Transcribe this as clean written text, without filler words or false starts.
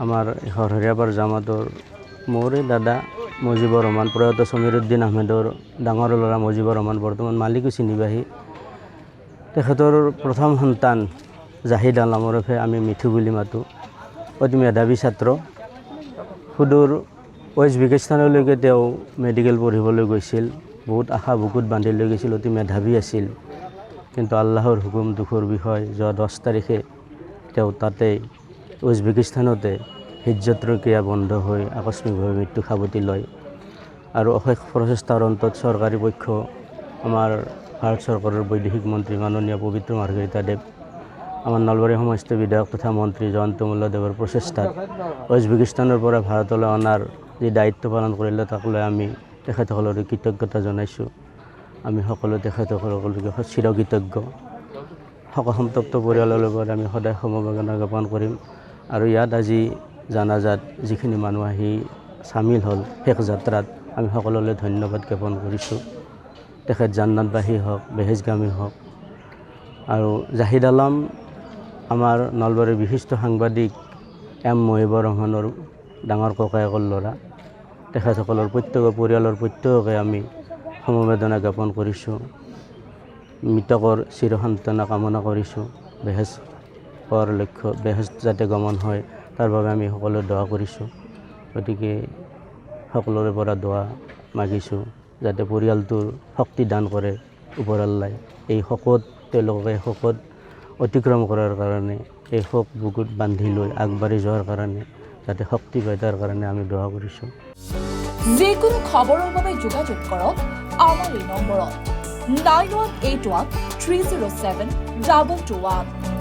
আমাৰ হৰহৰিয়াপাৰ জামাতৰ মোৰে দাদা মুজিবুৰ ৰহমান প্ৰয়াত সমীৰউদ্দিন আহমেদৰ ডাঙৰ ল'ৰা মুজিবুৰ ৰহমান বৰ্তমান মালিক চিনিবাহী তেখেতৰ প্ৰথম সন্তান জাহিদ আলম ওৰফে আমি মিঠু বুলি মাতোঁ অতি মেধাৱী ছাত্ৰ সুদূৰ উজবেকিস্তানলৈকে তেওঁ মেডিকেল পঢ়িবলৈ গৈছিল বহুত আশা বুকুত বান্ধি লৈ গৈছিল অতি মেধাৱী আছিল কিন্তু আল্লাহৰ হুকুম দুখৰ বিষয় যোৱা 10 তাৰিখে তেওঁ তাতে উজবেকিস্তানতে হিজৰতৰ ক্ৰিয়া বন্ধ হৈ আকস্মিকভাৱে মৃত্যু সাবটি লয় আৰু অশেষ প্ৰচেষ্টাৰ অন্তত চৰকাৰী পক্ষ আমাৰ ভাৰত চৰকাৰৰ বৈদেশিক মন্ত্ৰী মাননীয় পবিত্ৰ মাৰ্ঘেৰিটা দেৱ আমাৰ নলবাৰী সমষ্টিৰ বিধায়ক তথা মন্ত্ৰী জয়ন্ত মল্লদেৱৰ প্ৰচেষ্টাত উজবেকিস্তানৰ পৰা ভাৰতলৈ অনাৰ যি দায়িত্ব পালন কৰিলে তাক লৈ আমি তেখেতসকলক কৃতজ্ঞতা জনাইছোঁ আমি সকলো তেখেতসকলক চিৰকৃতজ্ঞ শোকসন্তপ্ত পৰিয়ালৰ লগত আমি সদায় সমবেদনা জ্ঞাপন কৰিম আৰু ইয়াত আজি জানাজাত যিখিনি মানুহ আহি চামিল হ'ল শেষ যাত্ৰাত আমি সকলোলৈ ধন্যবাদ জ্ঞাপন কৰিছোঁ তেখেত জান্নাতবাসী হওক বেহেজগামী হওক আৰু জাহিদ আলম আমাৰ নলবাৰীৰ বিশিষ্ট সাংবাদিক মুজিবুৰ ৰহমানৰ ডাঙৰ ককায়েকৰ ল'ৰা তেখেতসকলৰ প্ৰত্যেক পৰিয়ালৰ প্ৰত্যেককে আমি সমবেদনা জ্ঞাপন কৰিছোঁ মৃতকৰ চিৰসন্তানা কামনা কৰিছোঁ বেহেজ পোৱাৰ লক্ষ্য বেহেজ যাতে গমন হয় তাৰ বাবে আমি সকলোৱে দোৱা কৰিছোঁ গতিকে সকলোৰে পৰা দোৱা মাগিছোঁ যাতে পৰিয়ালটোৰ শক্তি দান কৰে ওপৰৱালাই এই শোকত তেওঁলোকে শোকত অতিক্ৰম কৰাৰ কাৰণে এই শোক বুকুত বান্ধি লৈ আগবাঢ়ি যোৱাৰ কাৰণে যাতে শক্তি পায় তাৰ কাৰণে আমি দোৱা কৰিছোঁ যিকোনো খবৰৰ বাবে যোগাযোগ কৰক আমাৰ এই নম্বৰত 9181 307 221